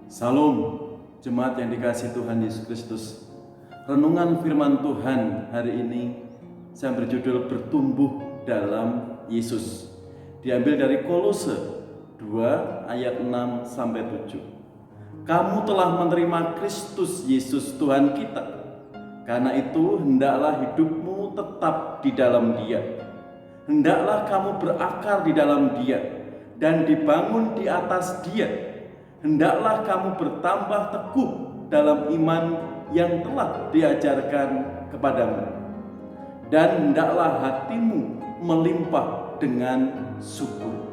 Salam, jemaat yang dikasihi Tuhan Yesus Kristus. Renungan firman Tuhan hari ini saya berjudul bertumbuh dalam Yesus. Diambil dari Kolose 2 ayat 6 sampai 7. Kamu telah menerima Kristus Yesus Tuhan kita. Karena itu hendaklah hidupmu tetap di dalam Dia. Hendaklah kamu berakar di dalam Dia dan dibangun di atas Dia. Hendaklah kamu bertambah teguh dalam iman yang telah diajarkan kepadamu. Dan hendaklah hatimu melimpah dengan syukur.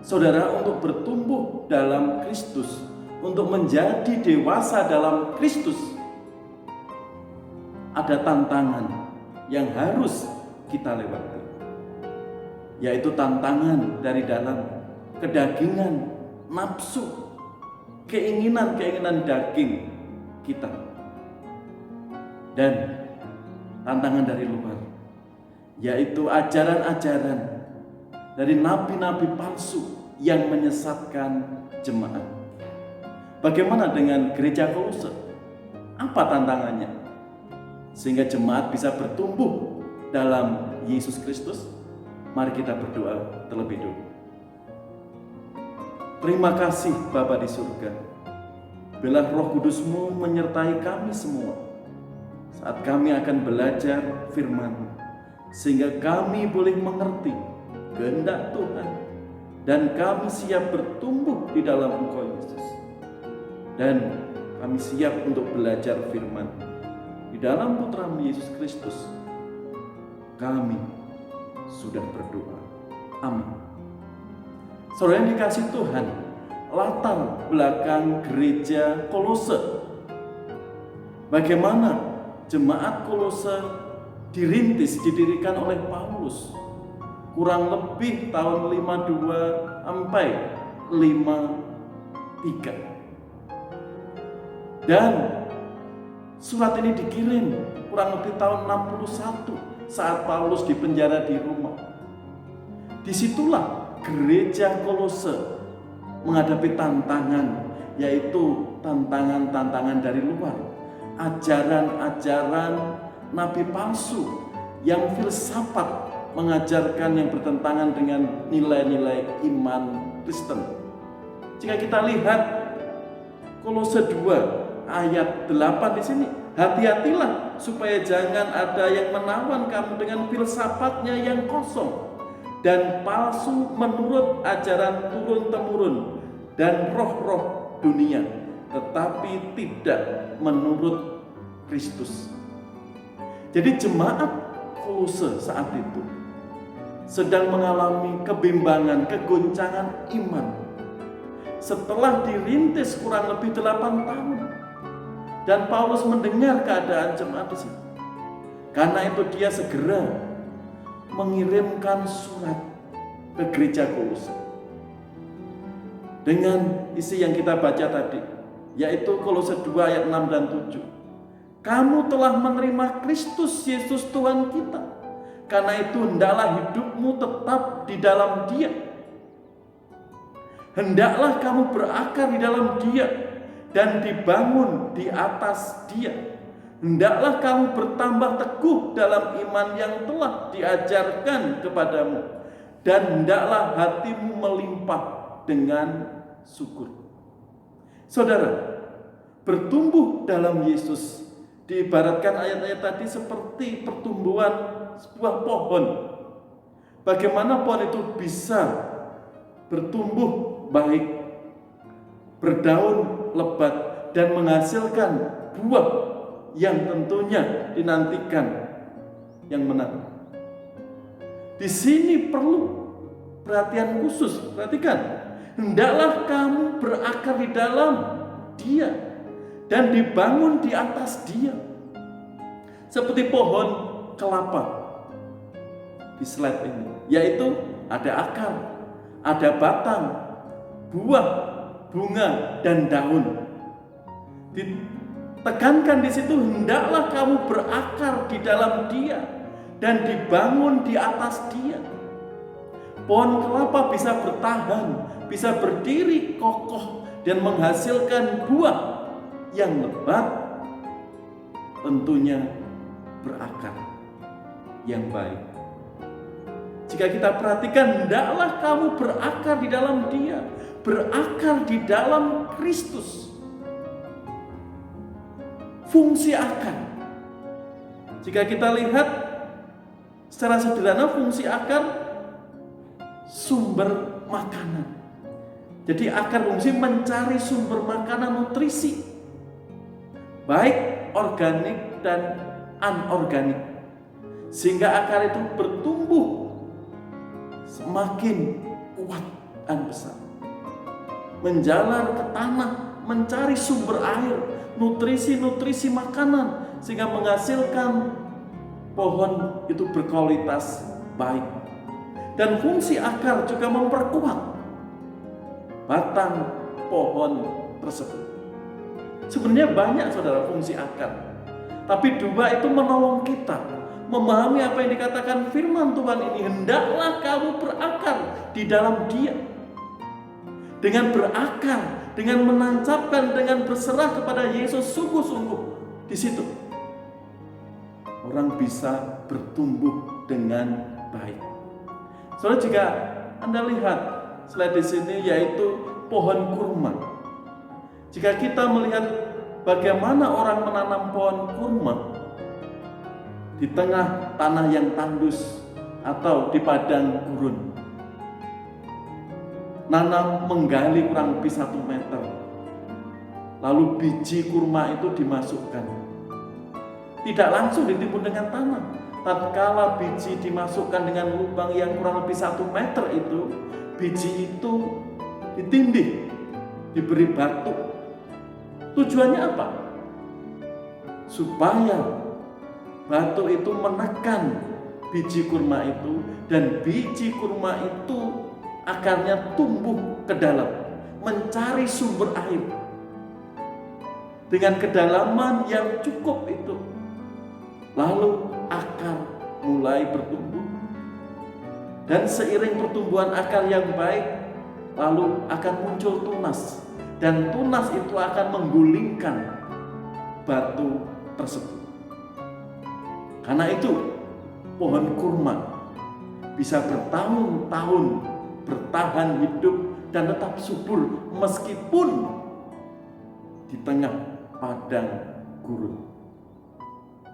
Saudara, untuk bertumbuh dalam Kristus, untuk menjadi dewasa dalam Kristus, ada tantangan yang harus kita lewati. Yaitu tantangan dari dalam kedagingan, nafsu, keinginan daging kita, dan tantangan dari luar, yaitu ajaran-ajaran dari nabi-nabi palsu yang menyesatkan jemaat. Bagaimana dengan gereja Kolose? Apa tantangannya sehingga jemaat bisa bertumbuh dalam Yesus Kristus? Mari kita berdoa terlebih dulu. Terima kasih Bapa di surga. Biarlah Roh Kudus-Mu menyertai kami semua saat kami akan belajar firman-Mu, sehingga kami boleh mengerti kehendak Tuhan dan kami siap bertumbuh di dalam Engkau Yesus. Dan kami siap untuk belajar firman di dalam Putra-Mu Yesus Kristus. Kami sudah berdoa. Amin. Saudara yang dikasih Tuhan, latar belakang gereja Kolose. Bagaimana jemaat Kolose dirintis, didirikan oleh Paulus kurang lebih tahun 52 sampai 53. Dan surat ini dikirim kurang lebih tahun 61 saat Paulus dipenjara di Roma. Disitulah gereja Kolose menghadapi tantangan, yaitu tantangan dari luar, ajaran-ajaran nabi palsu yang filsafat mengajarkan yang bertentangan dengan nilai-nilai iman Kristen. Jika kita lihat Kolose 2 ayat 8 di sini, hati-hatilah supaya jangan ada yang menawan kamu dengan filsafatnya yang kosong dan palsu menurut ajaran turun-temurun dan roh-roh dunia, tetapi tidak menurut Kristus. Jadi jemaat Kolose saat itu sedang mengalami kebimbangan, kegoncangan iman setelah dirintis kurang lebih 8 tahun. Dan Paulus mendengar keadaan jemaat di situ. Karena itu dia segera mengirimkan surat ke gereja Kolose dengan isi yang kita baca tadi, yaitu Kolose 2 ayat 6 dan 7. Kamu telah menerima Kristus Yesus Tuhan kita. Karena itu hendaklah hidupmu tetap di dalam Dia. Hendaklah kamu berakar di dalam Dia dan dibangun di atas Dia. Hendaklah kamu bertambah teguh dalam iman yang telah diajarkan kepadamu, dan hendaklah hatimu melimpah dengan syukur. Saudara, bertumbuh dalam Yesus diibaratkan ayat-ayat tadi seperti pertumbuhan sebuah pohon. Bagaimana pohon itu bisa bertumbuh baik, berdaun lebat, dan menghasilkan buah yang tentunya dinantikan yang menang. Di sini perlu perhatian khusus. Perhatikan, hendaklah kamu berakar di dalam Dia dan dibangun di atas Dia, seperti pohon kelapa di slide ini, yaitu ada akar, ada batang, buah, bunga, dan daun. Tekankan di situ, hendaklah kamu berakar di dalam Dia dan dibangun di atas Dia. Pohon kelapa bisa bertahan, bisa berdiri kokoh dan menghasilkan buah yang lebat, tentunya berakar yang baik. Jika kita perhatikan, hendaklah kamu berakar di dalam Dia, berakar di dalam Kristus. Fungsi akar, jika kita lihat secara sederhana, fungsi akar sumber makanan. Jadi akar fungsi mencari sumber makanan nutrisi, baik organik dan anorganik, sehingga akar itu bertumbuh semakin kuat dan besar, menjalar ke tanah, mencari sumber air, nutrisi makanan, sehingga menghasilkan pohon itu berkualitas baik. Dan fungsi akar juga memperkuat batang pohon tersebut. Sebenarnya banyak saudara fungsi akar, tapi dua itu menolong kita memahami apa yang dikatakan firman Tuhan ini. Hendaklah kamu berakar di dalam Dia. Dengan berakar, dengan menancapkan, dengan berserah kepada Yesus sungguh-sungguh, di situ orang bisa bertumbuh dengan baik. Saudara, jika Anda lihat slide di sini, yaitu pohon kurma. Jika kita melihat bagaimana orang menanam pohon kurma di tengah tanah yang tandus atau di padang gurun, nanam menggali kurang lebih 1 meter, lalu biji kurma itu dimasukkan, tidak langsung ditimbun dengan tanah. Tatkala biji dimasukkan dengan lubang yang kurang lebih 1 meter itu, biji itu ditindih, diberi batu. Tujuannya apa? Supaya batu itu menekan biji kurma itu, dan biji kurma itu akarnya tumbuh ke dalam, mencari sumber air dengan kedalaman yang cukup itu. Lalu akar mulai bertumbuh, dan seiring pertumbuhan akar yang baik, lalu akan muncul tunas, dan tunas itu akan menggulingkan batu tersebut. Karena itu pohon kurma bisa bertahun-tahun bertahan hidup dan tetap subur meskipun di tengah padang gurun.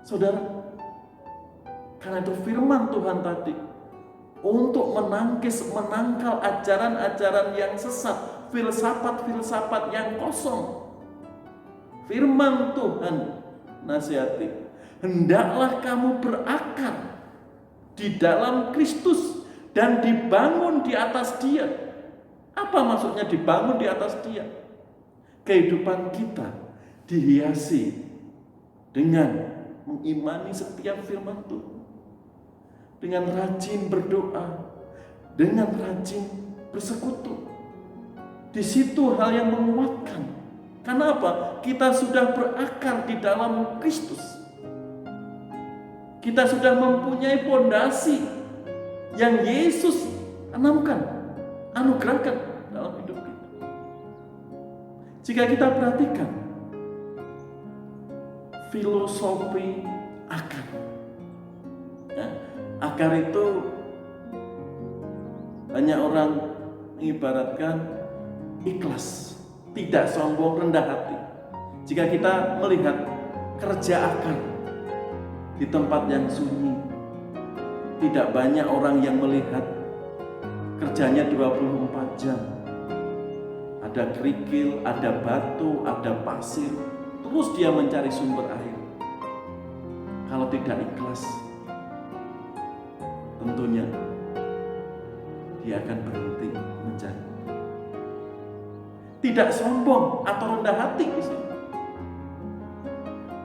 Saudara, karena itu firman Tuhan tadi, untuk menangkal ajaran-ajaran yang sesat, filsafat-filsafat yang kosong, firman Tuhan nasihati, hendaklah kamu berakar di dalam Kristus dan dibangun di atas Dia. Apa maksudnya dibangun di atas Dia? Kehidupan kita dihiasi dengan mengimani setiap firman Tuhan, dengan rajin berdoa, dengan rajin bersekutu. Di situ hal yang menguatkan. Karena apa? Kita sudah berakar di dalam Kristus. Kita sudah mempunyai fondasi yang Yesus tanamkan, anugerahkan dalam hidup kita. Jika kita perhatikan filosofi akar, ya, akar itu banyak orang mengibaratkan ikhlas, tidak sombong, rendah hati. Jika kita melihat kerja akar di tempat yang sunyi, tidak banyak orang yang melihat, kerjanya 24 jam. Ada kerikil, ada batu, ada pasir, terus dia mencari sumber air. Kalau tidak ikhlas, tentunya dia akan berhenti mencari. Tidak sombong atau rendah hati di sini.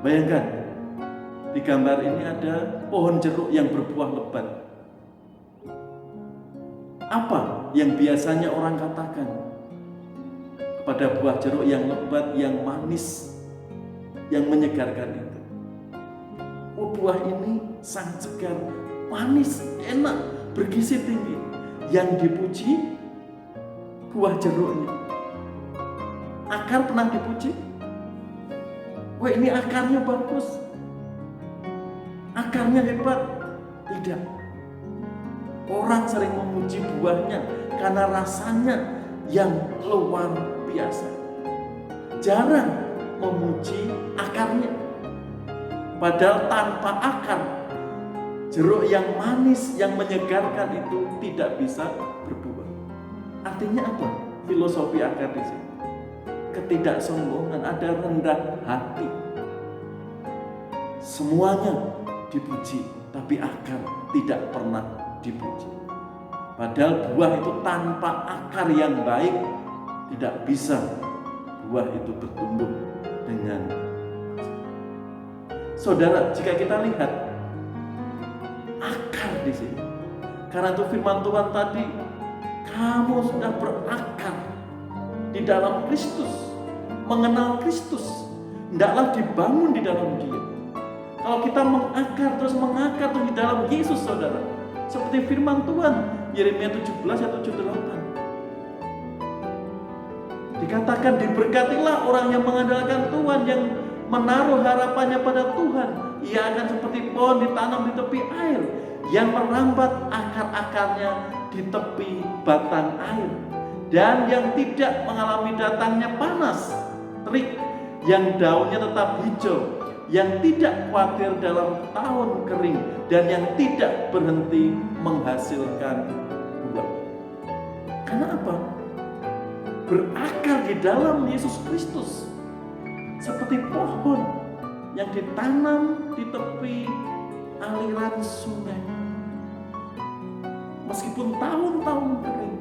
Bayangkan, di gambar ini ada pohon jeruk yang berbuah lebat. Apa yang biasanya orang katakan kepada buah jeruk yang lebat, yang manis, yang menyegarkan itu? Oh, buah ini sangat segar, manis, enak, bergizi tinggi. Yang dipuji buah jeruknya. Akar pernah dipuji? Wah, ini akarnya bagus, akarnya hebat. Tidak. Orang sering memuji buahnya karena rasanya yang luar biasa. Jarang memuji akarnya. Padahal tanpa akar, jeruk yang manis, yang menyegarkan itu tidak bisa berbuah. Artinya apa? Filosofi akar di sini. Ketidaksombongan, ada rendah hati. Semuanya dipuji, tapi akar tidak pernah dipuji. Padahal buah itu tanpa akar yang baik tidak bisa buah itu bertumbuh dengan. Saudara, jika kita lihat akar di sini, karena itu firman Tuhan tadi, kamu sudah berakar di dalam Kristus, mengenal Kristus, hendaklah dibangun di dalam Dia. Kalau kita mengakar terus di dalam Yesus, saudara, seperti firman Tuhan Yeremia 17 ayat 78, dikatakan diberkatilah orang yang mengandalkan Tuhan, yang menaruh harapannya pada Tuhan. Ia akan seperti pohon ditanam di tepi air, yang merambat akar-akarnya di tepi batang air, dan yang tidak mengalami datangnya panas terik, yang daunnya tetap hijau, yang tidak khawatir dalam tahun kering, dan yang tidak berhenti menghasilkan buah. Karena apa? Berakar di dalam Yesus Kristus, seperti pohon yang ditanam di tepi aliran sungai. Meskipun tahun-tahun kering,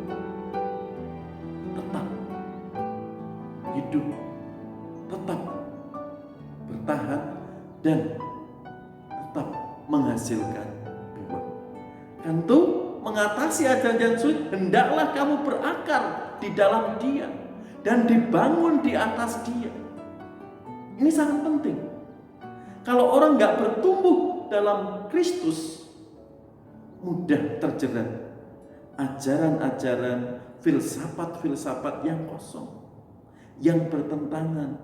tetap hidup, tetap bertahan, dan tetap menghasilkan buah. Tentu mengatasi ajaran sulit, hendaklah kamu berakar di dalam Dia dan dibangun di atas Dia. Ini sangat penting. Kalau orang nggak bertumbuh dalam Kristus, mudah terjerat ajaran-ajaran, filsafat-filsafat yang kosong, yang bertentangan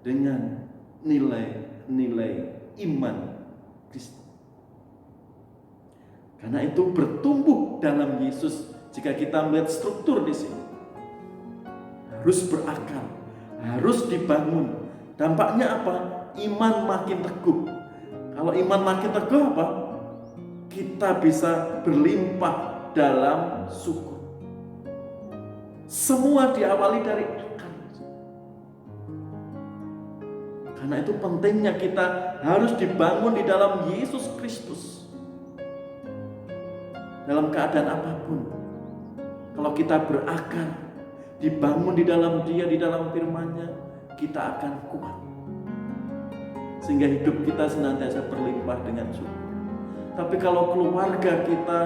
dengan nilai-nilai iman Kristus. Karena itu bertumbuh dalam Yesus, jika kita melihat struktur di sini, harus berakar, harus dibangun. Dampaknya apa? Iman makin teguh. Kalau iman makin teguh apa? Kita bisa berlimpah dalam syukur. Semua diawali dari akar. Karena itu pentingnya kita harus dibangun di dalam Yesus Kristus. Dalam keadaan apapun, kalau kita berakar, dibangun di dalam Dia, di dalam firman-Nya, kita akan kuat. Sehingga hidup kita senantiasa berlimpah dengan syukur. Tapi kalau keluarga kita,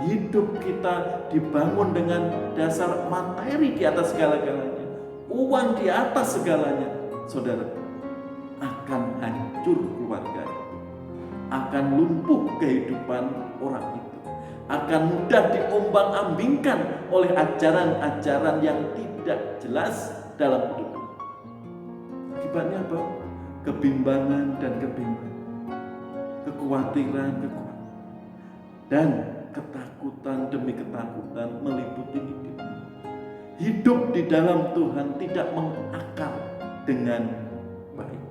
hidup kita dibangun dengan dasar materi di atas segala-galanya, uang di atas segalanya, saudara, akan hancur keluarga, akan lumpuh kehidupan orang itu, akan mudah diombang-ambingkan oleh ajaran-ajaran yang tidak jelas dalam hidup. Akibatnya apa? Kebimbangan dan kebimbangan, kekhawatiran, dan ketakutan demi ketakutan meliputi hidup. Hidup di dalam Tuhan tidak mengakar dengan baik.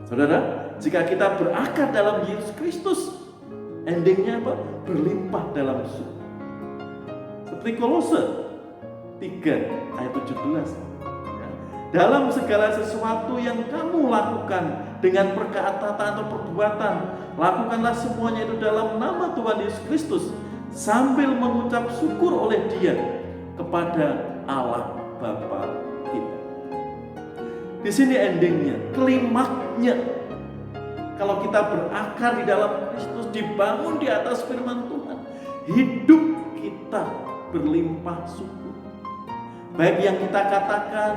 Saudara, jika kita berakar dalam Yesus Kristus, endingnya apa? Berlimpah dalam syukur. Seperti Kolose 3 ayat 17. Dalam segala sesuatu yang kamu lakukan dengan perkataan atau perbuatan, lakukanlah semuanya itu dalam nama Tuhan Yesus Kristus, sambil mengucap syukur oleh Dia kepada Allah Bapa kita. Di sini endingnya, klimaknya. Kalau kita berakar di dalam Kristus, dibangun di atas firman Tuhan, hidup kita berlimpah syukur. Baik yang kita katakan,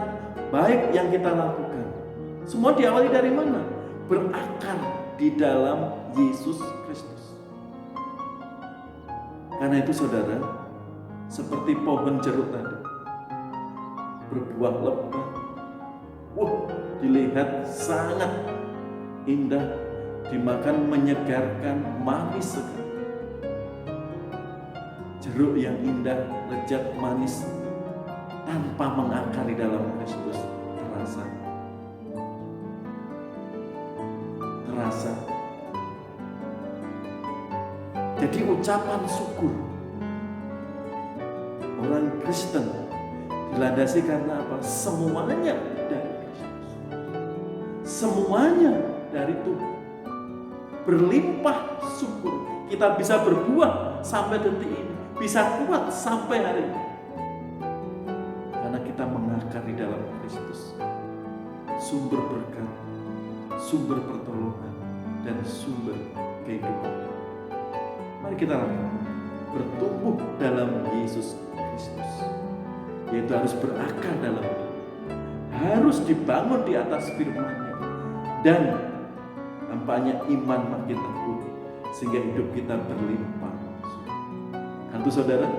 baik yang kita lakukan, semua diawali dari mana? Berakar di dalam Yesus Kristus. Karena itu saudara, seperti pohon jeruk tadi, berbuah lebat. Dilihat sangat indah, dimakan menyegarkan, manis sekali. Jeruk yang indah, lezat, manis, tanpa mengakar di dalam Kristus, terasa. Jadi ucapan syukur orang Kristen dilandasi karena apa? Semuanya dari Kristus, semuanya dari Tuhan. Berlimpah syukur, kita bisa berbuah sampai detik ini, bisa kuat sampai hari ini, karena kita mengakar di dalam Kristus, sumber berkat, sumber pertolongan, dan sumber kehidupan. Mari kita bertumbuh dalam Yesus Kristus, yaitu harus berakar dalam dia, harus dibangun di atas firman-Nya, dan nampaknya iman makin teguh sehingga hidup kita berlimpah. Kan tuh saudara,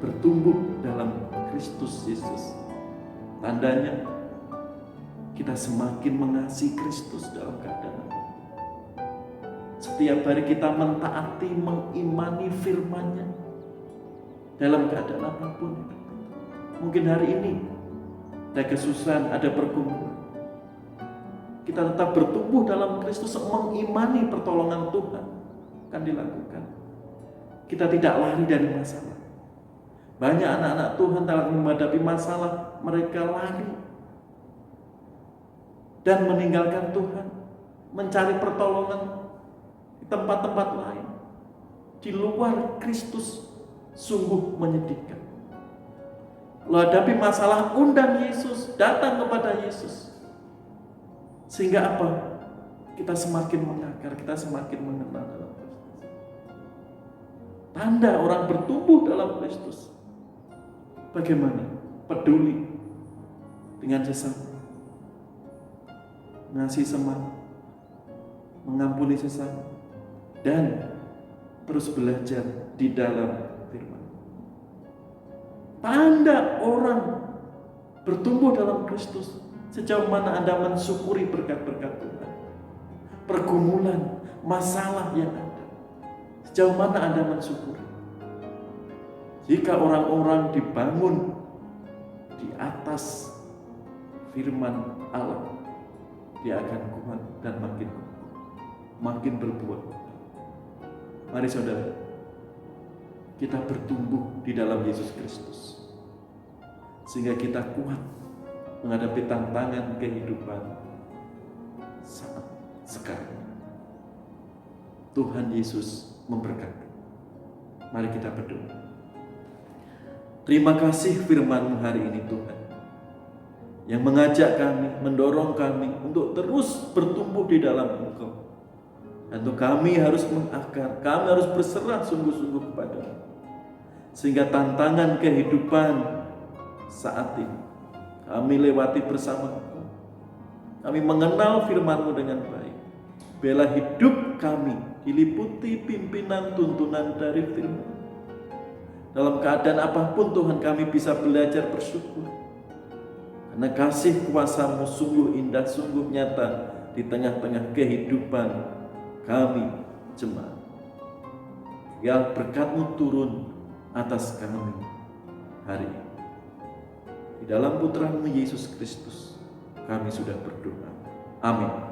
bertumbuh dalam Kristus Yesus, tandanya kita semakin mengasihi Kristus dalam keadaan. Setiap hari kita mentaati, mengimani firman-Nya dalam keadaan apapun. Mungkin hari ini ada kesusahan, ada pergumulan, kita tetap bertumbuh dalam Kristus, mengimani pertolongan Tuhan akan dilakukan. Kita tidak lari dari masalah. Banyak anak-anak Tuhan dalam menghadapi masalah, mereka lari dan meninggalkan Tuhan, mencari pertolongan di tempat-tempat lain. Di luar Kristus sungguh menyedihkan. Lo hadapi masalah, undang Yesus, datang kepada Yesus. Sehingga apa? Kita semakin mengakar, kita semakin mengenal dalam Kristus. Tanda orang bertumbuh dalam Kristus, bagaimana? Peduli dengan sesama, mengasihi sesama, mengampuni sesama, dan terus belajar di dalam firman. Tanda orang bertumbuh dalam Kristus, sejauh mana Anda mensyukuri berkat-berkat Tuhan, pergumulan, masalah yang ada, sejauh mana Anda mensyukuri. Jika orang-orang dibangun di atas firman Allah, dia akan kuat dan makin berbuah. Mari saudara, kita bertumbuh di dalam Yesus Kristus, sehingga kita kuat menghadapi tantangan kehidupan saat sekarang. Tuhan Yesus memberkati. Mari kita berdoa. Terima kasih firman-Mu hari ini Tuhan, yang mengajak kami, mendorong kami untuk terus bertumbuh di dalam Engkau. Dan kami harus mengakar, kami harus berserah sungguh-sungguh kepada-Mu, sehingga tantangan kehidupan saat ini kami lewati bersama-Mu. Kami mengenal firman-Mu dengan baik. Biarlah hidup kami diliputi pimpinan tuntunan dari firman. Dalam keadaan apapun Tuhan, kami bisa belajar bersyukur, karena kasih kuasa-Mu sungguh indah, sungguh nyata di tengah-tengah kehidupan kami jemaat. Ya, berkat-Mu turun atas kami hari ini. Di dalam Putra-Mu Yesus Kristus kami sudah berdoa. Amin.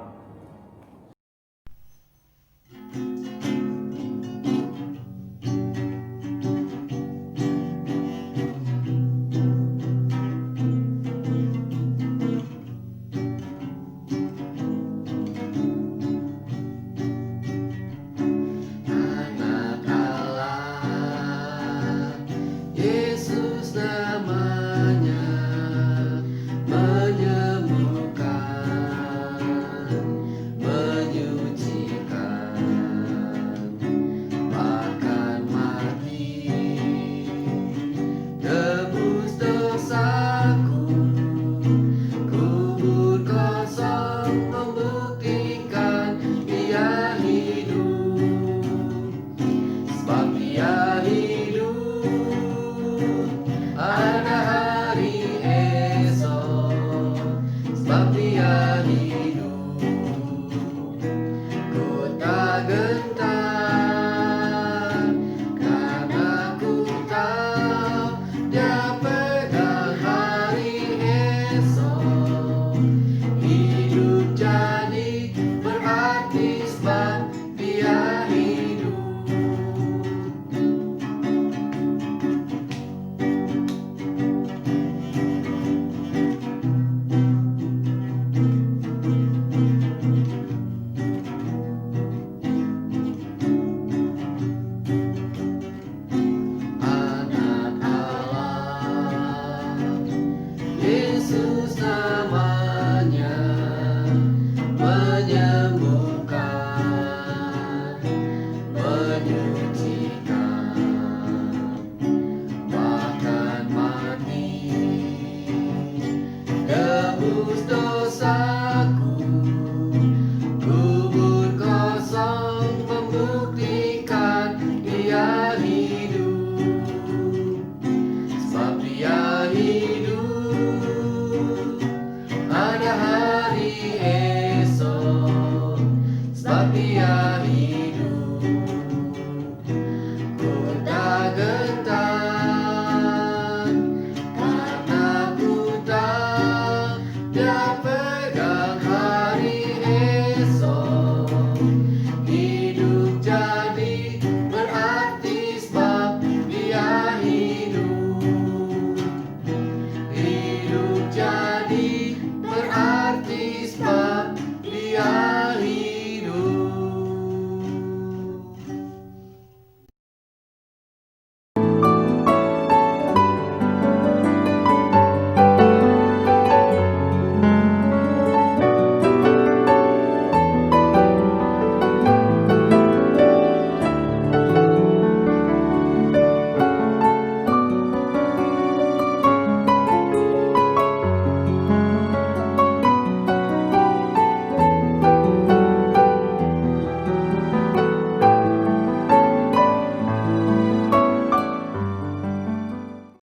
setia hidup.